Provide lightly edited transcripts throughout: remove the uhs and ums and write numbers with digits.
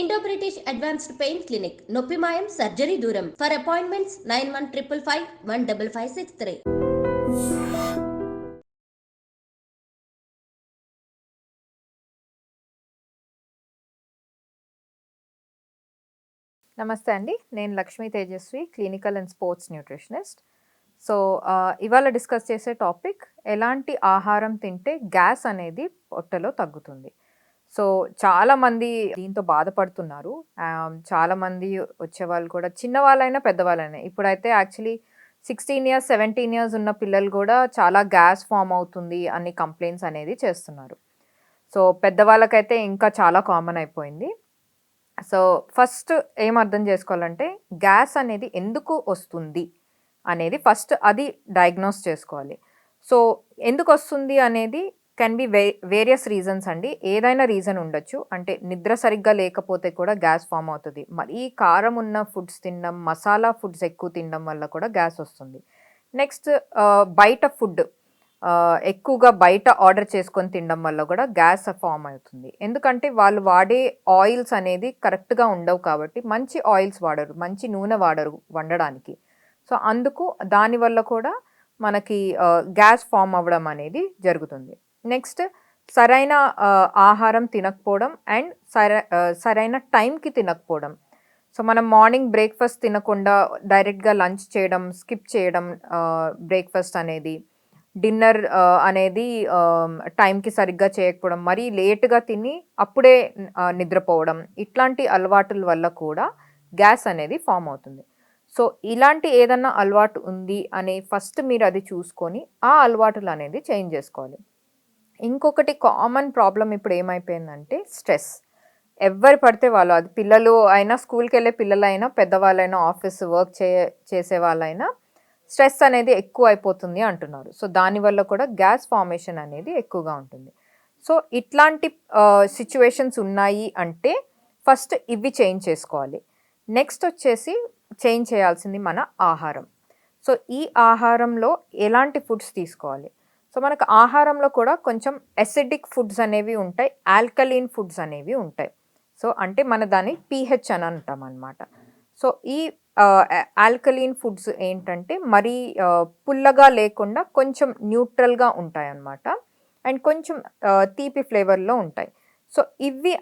Indo British advanced pain clinic నొప్పి మాయం surgery దూరం ఫర్ అపాయింట్మెంట్స్ 9155515563. నమస్తే అండి, నేను Lakshmi Tejaswi, clinical and sports nutritionist. So ఇవాళ డిస్కస్ చేసే టాపిక్, ఎలాంటి ఆహారం తింటే గ్యాస్ అనేది పొట్టలో తగ్గుతుంది. సో చాలామంది దీంతో బాధపడుతున్నారు. చాలామంది వచ్చేవాళ్ళు కూడా చిన్నవాళ్ళైనా పెద్దవాళ్ళైనా. ఇప్పుడైతే యాక్చువల్లీ 16 ఇయర్స్ 17 ఇయర్స్ ఉన్న పిల్లలు కూడా చాలా గ్యాస్ ఫామ్ అవుతుంది అని కంప్లైంట్స్ అనేది చేస్తున్నారు. సో పెద్దవాళ్ళకైతే ఇంకా చాలా కామన్ అయిపోయింది. సో ఫస్ట్ ఏం అర్థం చేసుకోవాలంటే, గ్యాస్ అనేది ఎందుకు వస్తుంది అనేది ఫస్ట్ అది డయాగ్నోస్ చేసుకోవాలి. సో ఎందుకు వస్తుంది అనేది కెన్ బి వేరియస్ రీజన్స్ అండి. ఏదైనా రీజన్ ఉండొచ్చు. అంటే నిద్ర సరిగ్గా లేకపోతే కూడా గ్యాస్ ఫామ్ అవుతుంది. మరీ కారం ఉన్న ఫుడ్స్ తినడం, మసాలా ఫుడ్స్ ఎక్కువ తినడం వల్ల కూడా గ్యాస్ వస్తుంది. నెక్స్ట్ బయట ఫుడ్ ఎక్కువగా బయట ఆర్డర్ చేసుకొని తినడం వల్ల కూడా గ్యాస్ ఫామ్ అవుతుంది. ఎందుకంటే వాళ్ళు వాడే ఆయిల్స్ అనేది కరెక్ట్గా ఉండవు కాబట్టి, మంచి ఆయిల్స్ వాడరు, మంచి నూనె వాడరు వండడానికి. సో అందుకు దానివల్ల కూడా మనకి గ్యాస్ ఫామ్ అవ్వడం అనేది జరుగుతుంది. నెక్స్ట్ సరైన ఆహారం తినకపోవడం అండ్ సరైన టైంకి తినకపోవడం. సో మనం మార్నింగ్ బ్రేక్ఫాస్ట్ తినకుండా డైరెక్ట్గా లంచ్ చేయడం, స్కిప్ చేయడం బ్రేక్ఫాస్ట్ అనేది, డిన్నర్ అనేది టైంకి సరిగ్గా చేయకపోవడం, మరీ లేట్గా తిని అప్పుడే నిద్రపోవడం, ఇట్లాంటి అలవాటుల వల్ల కూడా గ్యాస్ అనేది ఫామ్ అవుతుంది. సో ఇలాంటి ఏదన్నా అలవాటు ఉంది అని ఫస్ట్ మీరు అది చూసుకొని ఆ అలవాటులు అనేది చేంజ్ చేసుకోవాలి. ఇంకొకటి కామన్ ప్రాబ్లం ఇప్పుడు ఏమైపోయిందంటే స్ట్రెస్. ఎవరు పడితే వాళ్ళు, అది పిల్లలు అయినా, స్కూల్కి వెళ్ళే పిల్లలైనా, పెద్దవాళ్ళైనా, ఆఫీస్ వర్క్ చేసే వాళ్ళైనా స్ట్రెస్ అనేది ఎక్కువ అయిపోతుంది అంటున్నారు. సో దానివల్ల కూడా గ్యాస్ ఫార్మేషన్ అనేది ఎక్కువగా ఉంటుంది. సో ఇట్లాంటి సిచ్యువేషన్స్ ఉన్నాయి అంటే ఫస్ట్ ఇవి చేంజ్ చేసుకోవాలి. నెక్స్ట్ వచ్చేసి చేంజ్ చేయాల్సింది మన ఆహారం. సో ఈ ఆహారంలో ఎలాంటి ఫుడ్స్ తీసుకోవాలి? సో మనకు ఆహారంలో కూడా కొంచెం ఎసిడిక్ ఫుడ్స్ అనేవి ఉంటాయి, ఆల్కలీన్ ఫుడ్స్ అనేవి ఉంటాయి. సో అంటే మన దాన్ని పీహెచ్ అని అంటాం అనమాట. సో ఈ ఆల్కలీన్ ఫుడ్స్ ఏంటంటే మరీ పుల్లగా లేకుండా కొంచెం న్యూట్రల్గా ఉంటాయి అన్నమాట. అండ్ కొంచెం తీపి ఫ్లేవర్లో ఉంటాయి. సో ఇవి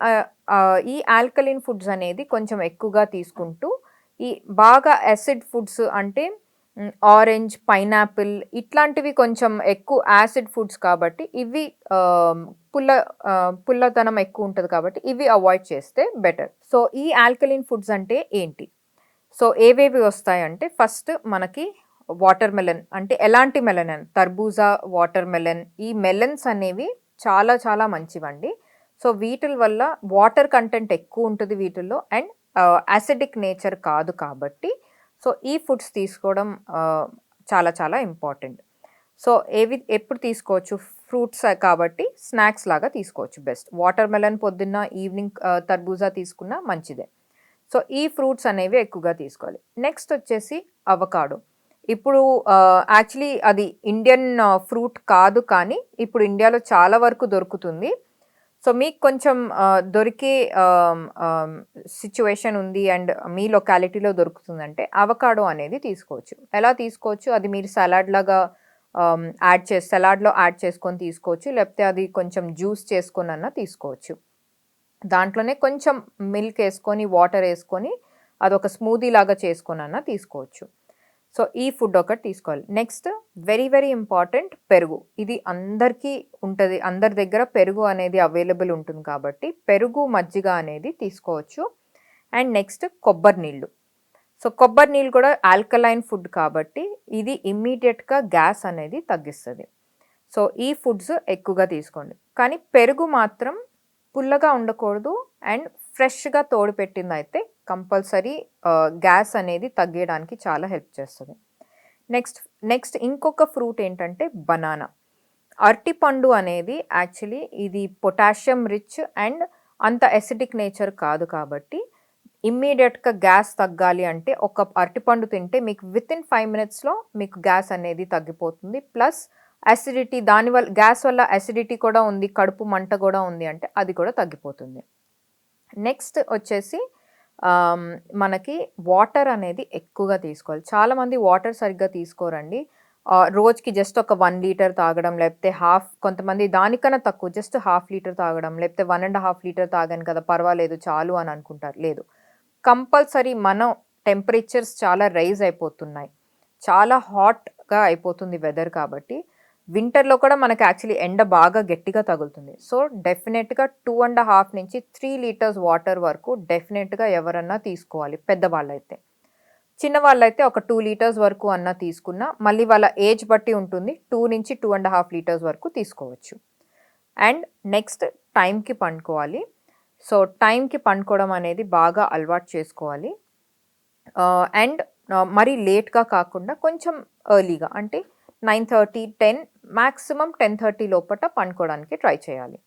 ఈ ఆల్కలీన్ ఫుడ్స్ అనేది కొంచెం ఎక్కువగా తీసుకుంటూ, ఈ బాగా యాసిడ్ ఫుడ్స్ అంటే ఆరెంజ్, పైనాపిల్ ఇట్లాంటివి కొంచెం ఎక్కువ యాసిడ్ ఫుడ్స్ కాబట్టి ఇవి పుల్లతనం ఎక్కువ ఉంటుంది కాబట్టి ఇవి అవాయిడ్ చేస్తే బెటర్. సో ఈ ఆల్కలీన్ ఫుడ్స్ అంటే ఏంటి? సో ఏవేవి వస్తాయంటే, ఫస్ట్ మనకి వాటర్ మెలన్. అంటే ఎలాంటి మెలన్? తర్బూజా, వాటర్ మెలన్. ఈ మెలన్స్ అనేవి చాలా చాలా మంచివండి. సో వీటిల వల్ల వాటర్ కంటెంట్ ఎక్కువ ఉంటుంది వీటిల్లో, అండ్ యాసిడిక్ నేచర్ కాదు కాబట్టి సో ఈ ఫుడ్స్ తీసుకోవడం చాలా చాలా ఇంపార్టెంట్. సో ఎప్పుడు తీసుకోవచ్చు? ఫ్రూట్స్ కాబట్టి స్నాక్స్ లాగా తీసుకోవచ్చు బెస్ట్. వాటర్ మెలన్ పొద్దున్న, ఈవినింగ్ తర్బూజా తీసుకున్నా మంచిదే. సో ఈ ఫ్రూట్స్ అనేవి ఎక్కువగా తీసుకోవాలి. నెక్స్ట్ వచ్చేసి అవకాడో. ఇప్పుడు యాక్చువల్లీ అది ఇండియన్ ఫ్రూట్ కాదు, కానీ ఇప్పుడు ఇండియాలో చాలా వరకు దొరుకుతుంది. సో మీకు కొంచెం దొరికే సిచ్యువేషన్ ఉంది అండ్ మీ లొకాలిటీలో దొరుకుతుందంటే అవకాడో అనేది తీసుకోవచ్చు. ఎలా తీసుకోవచ్చు? అది మీరు సలాడ్లో యాడ్ చేసుకొని తీసుకోవచ్చు, లేకపోతే అది కొంచెం జ్యూస్ చేసుకొని అన్నా తీసుకోవచ్చు. దాంట్లోనే కొంచెం మిల్క్ వేసుకొని, వాటర్ వేసుకొని అదొక స్మూదీ లాగా చేసుకొని అన్నా తీసుకోవచ్చు. సో ఈ ఫుడ్ ఒకటి తీసుకోవాలి. నెక్స్ట్ వెరీ వెరీ ఇంపార్టెంట్, పెరుగు. ఇది అందరికీ ఉంటుంది, అందరి దగ్గర పెరుగు అనేది అవైలబుల్ ఉంటుంది కాబట్టి పెరుగు, మజ్జిగ అనేది తీసుకోవచ్చు. అండ్ నెక్స్ట్ కొబ్బరి నీళ్ళు. సో కొబ్బరి నీళ్ళు కూడా ఆల్కలైన్ ఫుడ్ కాబట్టి ఇది ఇమ్మీడియట్గా గ్యాస్ అనేది తగ్గిస్తుంది. సో ఈ ఫుడ్స్ ఎక్కువగా తీసుకోండి. కానీ పెరుగు మాత్రం పుల్లగా ఉండకూడదు, అండ్ ఫ్రెష్గా తోడు పెట్టింది అయితే కంపల్సరీ గ్యాస్ అనేది తగ్గడానికి చాలా హెల్ప్ చేస్తుంది. నెక్స్ట్ ఇంకొక ఫ్రూట్ ఏంటంటే బనానా. అరటిపండు అనేది యాక్చువల్లీ ఇది పొటాషియం రిచ్ అండ్ అంత ఎసిడిక్ నేచర్ కాదు కాబట్టి ఇమ్మీడియట్గా గ్యాస్ తగ్గాలి అంటే ఒక అరటిపండు తింటే మీకు వితిన్ 5 minutesలో మీకు గ్యాస్ అనేది తగ్గిపోతుంది. ప్లస్ అసిడిటీ, దానివల్ల గ్యాస్ వల్ల అసిడిటీ కూడా ఉంది, కడుపు మంట కూడా ఉంది అంటే అది కూడా తగ్గిపోతుంది. నెక్స్ట్ వచ్చేసి మనకి వాటర్ అనేది ఎక్కువగా తీసుకోవాలి. చాలామంది వాటర్ సరిగ్గా తీసుకోరండి. రోజుకి జస్ట్ ఒక 1 లీటర్ తాగడం, లేకపోతే కొంతమంది దానికన్నా తక్కువ జస్ట్ హాఫ్ లీటర్ తాగడం, లేకపోతే 1.5 లీటర్ తాగాను కదా పర్వాలేదు చాలు అని అనుకుంటారు. లేదు, కంపల్సరీ మనం టెంపరేచర్స్ చాలా రైజ్ అయిపోతున్నాయి. చాలా హాట్‌గా అయిపోతుంది వెదర్ కాబట్టి వింటర్‌లో కూడా మనకి యాక్చువల్లీ ఎండ బాగా గట్టిగా తగులుతుంది. సో, డెఫినెట్‌గా 2.5 నుంచి 3 లీటర్స్ వాటర్ వరకు డెఫినెట్‌గా ఎవరన్నా తీసుకోవాలి పెద్దవాళ్ళైతే. చిన్నవాళ్ళైతే ఒక 2 లీటర్స్ వరకు అన్నా తీసుకున్నా, మళ్ళీ వాళ్ళ ఏజ్ బట్టి ఉంటుంది. 2 నుంచి 2.5 లీటర్స్ వరకు తీసుకోవచ్చు. అండ్ నెక్స్ట్ టైంకి పండుకోవాలి. సో, టైంకి పండుకోవడం అనేది బాగా అలవాటు చేసుకోవాలి. అండ్ మరీ లేట్‌గా కాకుండా కొంచెం ఎర్లీగా అంటే 9:30, 10 మాక్సిమం 10:30 లోపట పండుకోవడానికి ట్రై చేయాలి.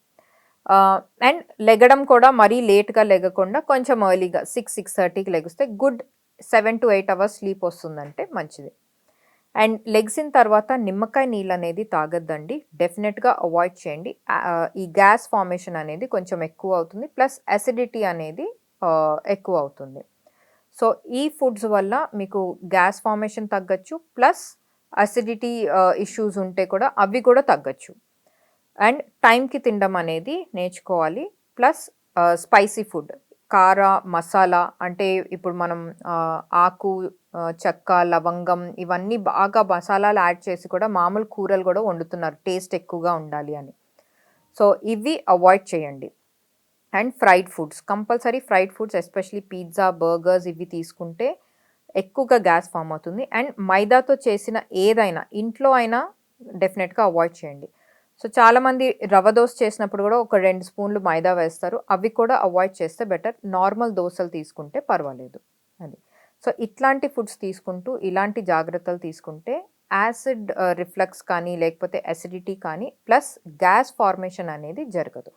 అండ్ లెగడం కూడా మరీ లేట్‌గా లెగకుండా కొంచెం ఎర్లీగా 6:30కి లెగిస్తే గుడ్ 7-8 అవర్స్ స్లీప్ వస్తుందంటే మంచిది. అండ్ లెగ్సిన తర్వాత నిమ్మకాయ నీళ్ళనేది తాగొద్దండి. డెఫినెట్‌గా అవాయిడ్ చేయండి. ఈ గ్యాస్ ఫార్మేషన్ అనేది కొంచెం ఎక్కువ అవుతుంది. ప్లస్ అసిడిటీ అనేది ఎక్కువ అవుతుంది. సో, ఈ ఫుడ్స్ వల్ల మీకు గ్యాస్ ఫార్మేషన్ తగ్గొచ్చు. ప్లస్ అసిడిటీ ఇష్యూస్ ఉంటే కూడా అవి కూడా తగ్గొచ్చు. అండ్ టైంకి తినడం అనేది నేర్చుకోవాలి. ప్లస్ స్పైసీ ఫుడ్, కార, మసాలా అంటే ఇప్పుడు మనం ఆకు, చెక్క, లవంగం ఇవన్నీ బాగా మసాలాలు యాడ్ చేసి కూడా మామూలు కూరలు కూడా వండుతున్నారు టేస్ట్ ఎక్కువగా ఉండాలి అని. సో, ఇవి అవాయిడ్ చేయండి. And fried foods, compulsory fried foods especially pizza, burgers ఇవి తీసుకుంటే ఎక్కువగా గ్యాస్ ఫామ్ అవుతుంది. అండ్ మైదాతో చేసిన ఏదైనా ఇంట్లో అయినా డెఫినెట్‌గా అవాయిడ్ చేయండి. సో, చాలామంది రవ్వ దోస చేసినప్పుడు కూడా ఒక 2 స్పూన్లు మైదా వేస్తారు. అవి కూడా అవాయిడ్ చేస్తే బెటర్. నార్మల్ దోసలు తీసుకుంటే పర్వాలేదు అది. సో, ఇట్లాంటి ఫుడ్స్ తీసుకుంటూ ఇలాంటి జాగ్రత్తలు తీసుకుంటే యాసిడ్ రిఫ్లక్స్ కానీ లేకపోతే అసిడిటీ కానీ ప్లస్ గ్యాస్ ఫార్మేషన్ అనేది జరగదు.